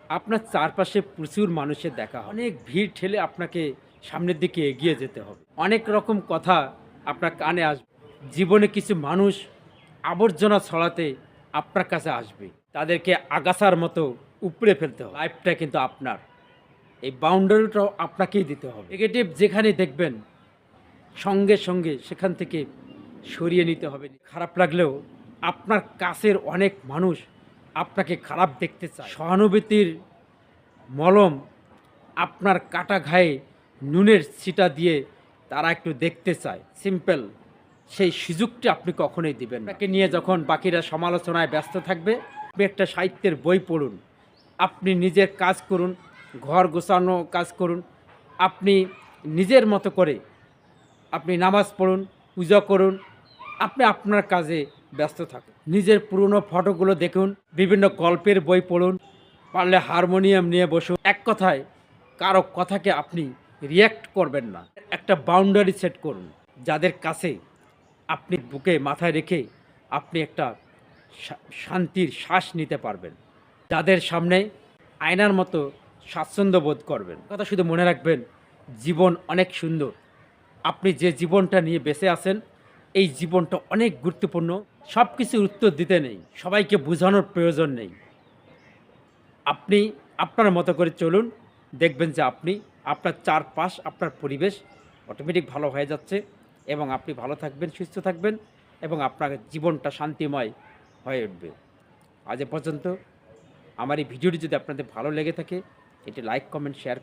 আপনার চারপাশে প্রচুর মানুষের দেখা হবে। অনেক ভিড় ঠেলে আপনাকে সামনের দিকে এগিয়ে যেতে হবে। অনেক রকম কথা আপনার কানে আসবে। জীবনে কিছু মানুষ আবর্জনা ছড়াতে আপনার কাছে আসবে। তাদেরকে আগাছার মতো উপড়ে ফেলতে হবে। লাইফটা কিন্তু আপনার। এই বাউন্ডারিটাও আপনাকেই দিতে হবে। নেগেটিভ যেখানে দেখবেন সঙ্গে সঙ্গে সেখান থেকে সরিয়ে নিতে হবে। খারাপ লাগলেও আপনার কাছের অনেক মানুষ আপনাকে খারাপ দেখতে চায়। সহানুভূতির মলম আপনার কাটা ঘায়ে নুনের ছিটা দিয়ে তারা একটু দেখতে চায়। সিম্পল। সেই সুযোগটি আপনি কখনোই দিবেন না। তাকে নিয়ে যখন বাকিরা সমালোচনায় ব্যস্ত থাকবে, আপনি একটা সাহিত্যের বই পড়ুন। আপনি নিজের কাজ করুন, ঘর গোছানো কাজ করুন। আপনি নিজের মতো করে আপনি নামাজ পড়ুন, পূজা করুন। আপনি আপনার কাজে ব্যস্ত থাকুন। নিজের পুরনো ফটোগুলো দেখুন, বিভিন্ন গল্পের বই পড়ুন, পারলে হারমোনিয়াম নিয়ে বসুন। এক কথায় কারো কথাকে আপনি রিয়্যাক্ট করবেন না। একটা বাউন্ডারি সেট করুন। যাদের কাছে আপনি বুকে মাথায় রেখে আপনি একটা শান্তির শ্বাস নিতে পারবেন। যাদের সামনে আয়নার মতো স্বাচ্ছন্দ্য বোধ করবেন। কথা শুধু মনে রাখবেন, জীবন অনেক সুন্দর। আপনি যে জীবনটা নিয়ে বেঁচে আছেন, এই জীবনটা অনেক গুরুত্বপূর্ণ। সব কিছুর উত্তর দিতে নেই, সবাইকে বোঝানোর প্রয়োজন নেই। আপনি আপনার মতো করে চলুন, দেখবেন যে আপনি আপনার চারপাশ, আপনার পরিবেশ অটোমেটিক ভালো হয়ে যাচ্ছে এবং আপনি ভালো থাকবেন, সুস্থ থাকবেন এবং আপনার জীবনটা শান্তিময় হয়ে উঠবে। আজ এ পর্যন্ত। আমার এই ভিডিওটি যদি আপনাদের ভালো লেগে থাকে, এটি লাইক, কমেন্ট, শেয়ার